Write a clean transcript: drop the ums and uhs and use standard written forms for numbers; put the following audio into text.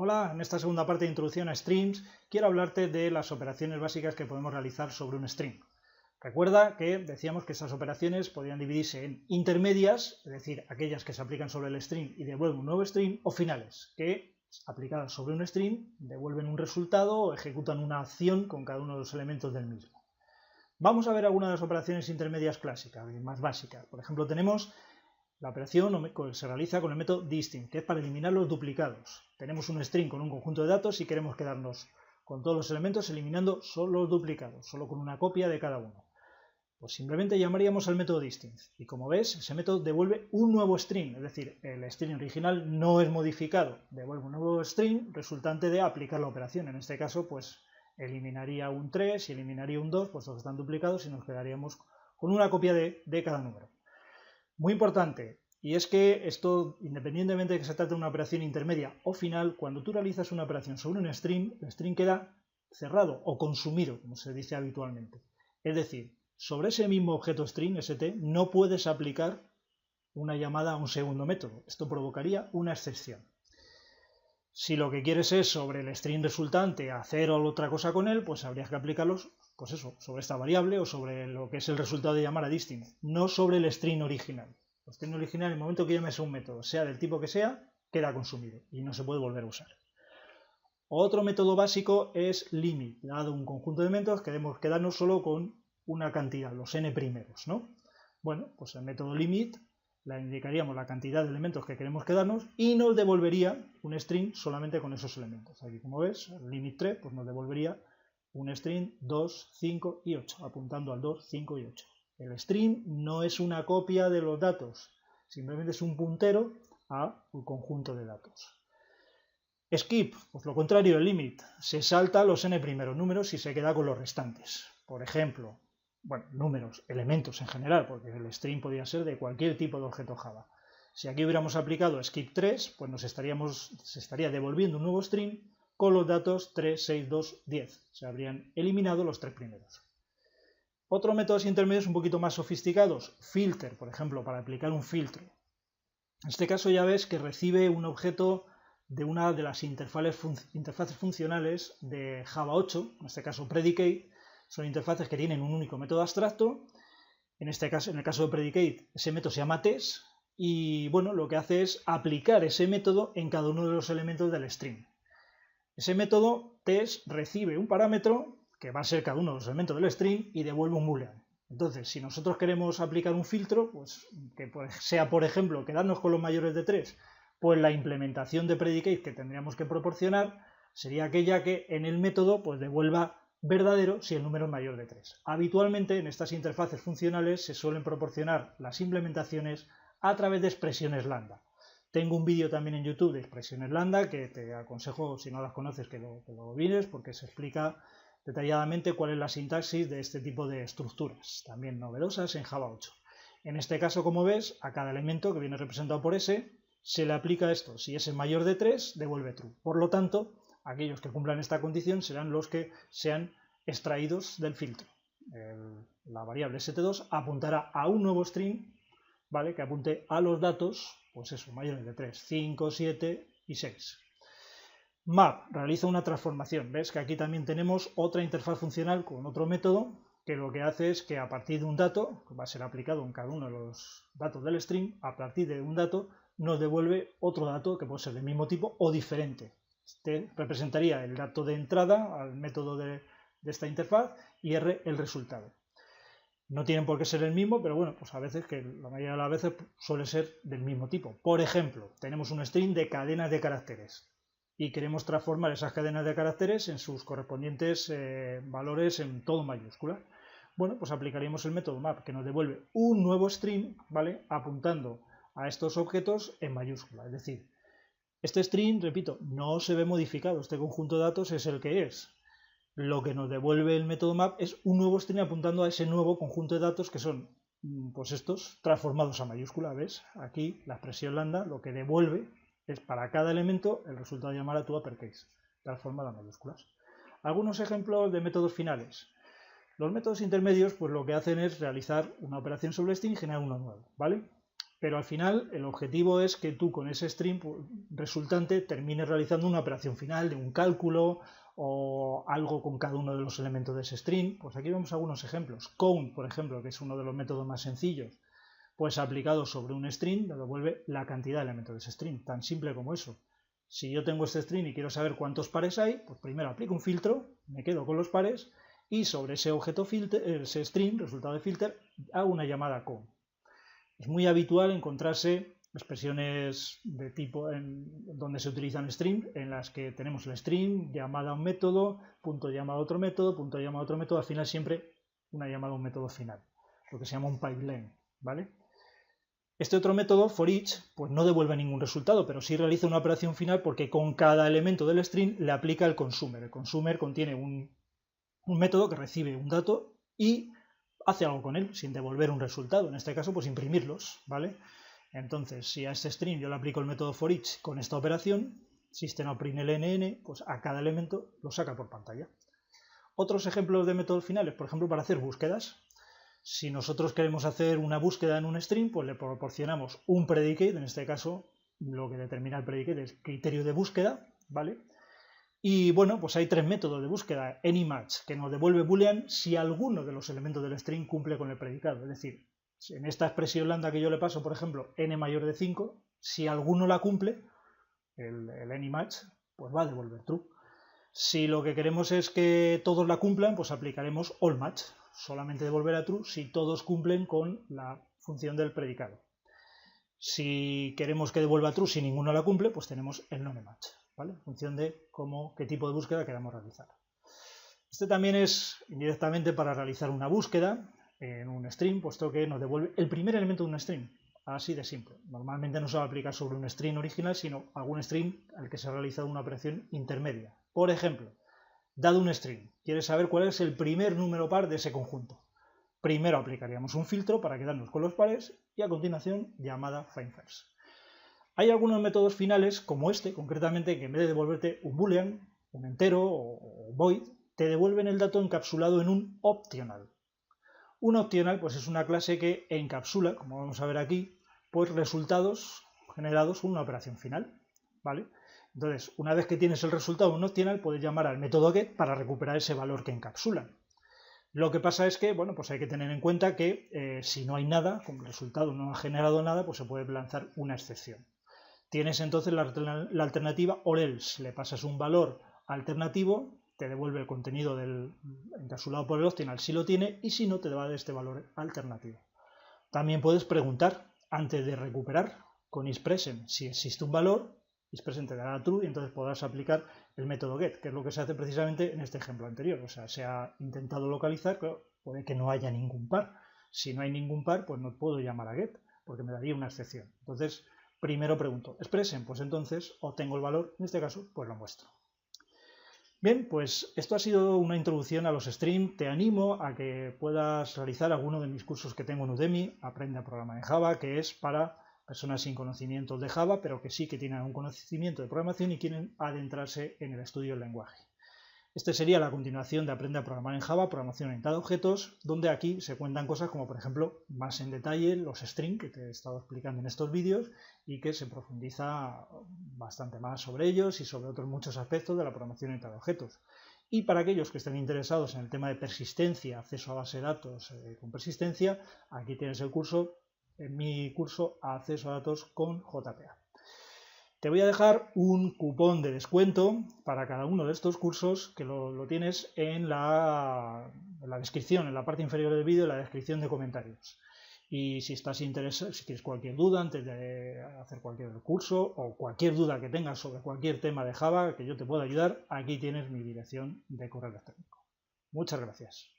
Hola, en esta segunda parte de introducción a strings quiero hablarte de las operaciones básicas que podemos realizar sobre un string. Recuerda que decíamos que estas operaciones podrían dividirse en intermedias, es decir, aquellas que se aplican sobre el string y devuelven un nuevo string, o finales, que aplicadas sobre un string devuelven un resultado o ejecutan una acción con cada uno de los elementos del mismo. Vamos a ver algunas de las operaciones intermedias clásicas, más básicas. Por ejemplo, tenemos la operación se realiza con el método distinct, que es para eliminar los duplicados. Tenemos un string con un conjunto de datos y queremos quedarnos con todos los elementos eliminando solo los duplicados, solo con una copia de cada uno. Pues simplemente llamaríamos al método distinct. Y como ves, ese método devuelve un nuevo string, es decir, el string original no es modificado, devuelve un nuevo string resultante de aplicar la operación. En este caso, pues eliminaría un 3 y eliminaría un 2, puesto que están duplicados, y nos quedaríamos con una copia de cada número. Muy importante, y es que esto, independientemente de que se trate de una operación intermedia o final, cuando tú realizas una operación sobre un string, el string queda cerrado o consumido, como se dice habitualmente. Es decir, sobre ese mismo objeto string, st, no puedes aplicar una llamada a un segundo método. Esto provocaría una excepción. Si lo que quieres es sobre el string resultante hacer otra cosa con él, pues habrías que aplicarlos, pues eso, sobre esta variable o sobre lo que es el resultado de llamar a distinct, no sobre el string original. El string original, en el momento que llames a un método, sea del tipo que sea, queda consumido y no se puede volver a usar. Otro método básico es limit. Dado un conjunto de métodos, queremos quedarnos solo con una cantidad, los n primeros, ¿no? Bueno, pues el método limit le indicaríamos la cantidad de elementos que queremos quedarnos y nos devolvería un string solamente con esos elementos. Aquí, como ves, el limit 3 pues nos devolvería un string 2, 5 y 8, apuntando al 2, 5 y 8. El string no es una copia de los datos, simplemente es un puntero a un conjunto de datos. Skip, pues lo contrario, el limit, se salta los n primeros números y se queda con los restantes. Por ejemplo, bueno, números, elementos en general, porque el string podría ser de cualquier tipo de objeto Java. Si aquí hubiéramos aplicado skip 3, pues se estaría devolviendo un nuevo string con los datos 3, 6, 2, 10. Se habrían eliminado los tres primeros. Otros métodos intermedios un poquito más sofisticados, filter, por ejemplo, para aplicar un filtro. En este caso ya ves que recibe un objeto de una de las interfaces funcionales de Java 8, en este caso predicate. Son interfaces que tienen un único método abstracto. En el caso de predicate, ese método se llama test y bueno, lo que hace es aplicar ese método en cada uno de los elementos del string. Ese método test recibe un parámetro que va a ser cada uno de los elementos del string y devuelve un boolean. Entonces, si nosotros queremos aplicar un filtro, pues que sea, por ejemplo, quedarnos con los mayores de 3, pues la implementación de predicate que tendríamos que proporcionar sería aquella que en el método pues devuelva verdadero si el número es mayor de 3. Habitualmente en estas interfaces funcionales se suelen proporcionar las implementaciones a través de expresiones lambda. Tengo un vídeo también en YouTube de expresiones lambda que te aconsejo, si no las conoces, que lo mires porque se explica detalladamente cuál es la sintaxis de este tipo de estructuras, también novedosas en Java 8. En este caso, como ves, a cada elemento que viene representado por S se le aplica esto. Si S es mayor de 3, devuelve true. Por lo tanto, aquellos que cumplan esta condición serán los que sean extraídos del filtro. La variable st2 apuntará a un nuevo string, ¿vale?, que apunte a los datos, pues eso, mayores de 3, 5, 7 y 6. Map realiza una transformación. Ves que aquí también tenemos otra interfaz funcional con otro método que lo que hace es que a partir de un dato, que va a ser aplicado en cada uno de los datos del string, a partir de un dato nos devuelve otro dato que puede ser del mismo tipo o diferente. Este representaría el dato de entrada al método de esta interfaz y R el resultado. No tienen por qué ser el mismo, pero bueno, pues a veces, que la mayoría de las veces suele ser del mismo tipo. Por ejemplo, tenemos un string de cadenas de caracteres y queremos transformar esas cadenas de caracteres en sus correspondientes valores en todo mayúscula. Bueno, pues aplicaríamos el método map que nos devuelve un nuevo string, ¿vale?, apuntando a estos objetos en mayúscula. Es decir, este string, repito, no se ve modificado, este conjunto de datos es el que es. Lo que nos devuelve el método map es un nuevo string apuntando a ese nuevo conjunto de datos que son, pues estos, transformados a mayúscula. ¿Ves? Aquí la expresión lambda lo que devuelve es para cada elemento el resultado de llamar a tu uppercase, transformado a mayúsculas. Algunos ejemplos de métodos finales. Los métodos intermedios, pues lo que hacen es realizar una operación sobre string y generar uno nuevo, ¿vale? pero al final el objetivo es que tú con ese string resultante termines realizando una operación final de un cálculo o algo con cada uno de los elementos de ese string. Pues aquí vemos algunos ejemplos. Count, por ejemplo, que es uno de los métodos más sencillos, pues aplicado sobre un string me devuelve la cantidad de elementos de ese string, tan simple como eso. Si yo tengo este string y quiero saber cuántos pares hay, pues primero aplico un filtro, me quedo con los pares y sobre ese objeto filter, ese string, resultado de filter, hago una llamada count. Es muy habitual encontrarse expresiones de tipo donde se utilizan string, en las que tenemos el string, llamada a un método, punto llamada a otro método, punto llamada a otro método, al final siempre una llamada a un método final, lo que se llama un pipeline, ¿vale? Este otro método, for each, pues no devuelve ningún resultado, pero sí realiza una operación final porque con cada elemento del string le aplica el consumer. El consumer contiene un método que recibe un dato y hace algo con él, sin devolver un resultado. En este caso, pues imprimirlos, ¿vale? Entonces, si a este string yo le aplico el método for each con esta operación, system.out.println, pues a cada elemento lo saca por pantalla. Otros ejemplos de métodos finales, por ejemplo, para hacer búsquedas. Si nosotros queremos hacer una búsqueda en un string, pues le proporcionamos un predicate, en este caso lo que determina el predicate es criterio de búsqueda, ¿vale? Y bueno, pues hay tres métodos de búsqueda. AnyMatch, que nos devuelve boolean si alguno de los elementos del string cumple con el predicado. Es decir, en esta expresión lambda que yo le paso, por ejemplo, n mayor de 5, si alguno la cumple, el AnyMatch, pues va a devolver true. Si lo que queremos es que todos la cumplan, pues aplicaremos AllMatch. Solamente devolverá true si todos cumplen con la función del predicado. Si queremos que devuelva true si ninguno la cumple, pues tenemos el nonematch, ¿vale? En función de qué tipo de búsqueda queramos realizar. Este también es indirectamente para realizar una búsqueda en un string, puesto que nos devuelve el primer elemento de un string. Así de simple. Normalmente no se va a aplicar sobre un string original, sino algún string al que se ha realizado una operación intermedia. Por ejemplo, dado un string, quieres saber cuál es el primer número par de ese conjunto. Primero aplicaríamos un filtro para quedarnos con los pares y a continuación llamada findFirst. Hay algunos métodos finales, como este concretamente, que en vez de devolverte un boolean, un entero o void, te devuelven el dato encapsulado en un optional. Un optional pues es una clase que encapsula, como vamos a ver aquí, pues resultados generados con una operación final, ¿vale? Entonces, una vez que tienes el resultado de un optional, puedes llamar al método get para recuperar ese valor que encapsula. Lo que pasa es que, bueno, pues hay que tener en cuenta que si no hay nada, como el resultado no ha generado nada, pues se puede lanzar una excepción. Tienes entonces la alternativa or else, le pasas un valor alternativo, te devuelve el contenido del encapsulado por el optional si lo tiene, y si no, te da este valor alternativo. También puedes preguntar, antes de recuperar, con isPresent, si existe un valor, isPresent te dará true y entonces podrás aplicar el método get, que es lo que se hace precisamente en este ejemplo anterior. O sea, se ha intentado localizar, pero puede que no haya ningún par. Si no hay ningún par, pues no puedo llamar a get, porque me daría una excepción. Entonces, primero pregunto, ¿isPresent? Pues entonces obtengo el valor, en este caso, pues lo muestro. Bien, pues esto ha sido una introducción a los streams. Te animo a que puedas realizar alguno de mis cursos que tengo en Udemy, Aprende a programar en Java, que es para personas sin conocimientos de Java, pero que sí que tienen un conocimiento de programación y quieren adentrarse en el estudio del lenguaje. Este sería la continuación de Aprende a programar en Java, programación orientada a objetos, donde aquí se cuentan cosas como, por ejemplo, más en detalle los strings que te he estado explicando en estos vídeos y que se profundiza bastante más sobre ellos y sobre otros muchos aspectos de la programación orientada a objetos. Y para aquellos que estén interesados en el tema de persistencia, acceso a base de datos con persistencia, aquí tienes el curso, en mi curso Acceso a datos con JPA. Te voy a dejar un cupón de descuento para cada uno de estos cursos que lo tienes en la descripción, en la parte inferior del vídeo, en la descripción de comentarios. Y si estás interesado, si tienes cualquier duda antes de hacer cualquier curso o cualquier duda que tengas sobre cualquier tema de Java que yo te pueda ayudar, aquí tienes mi dirección de correo electrónico. Muchas gracias.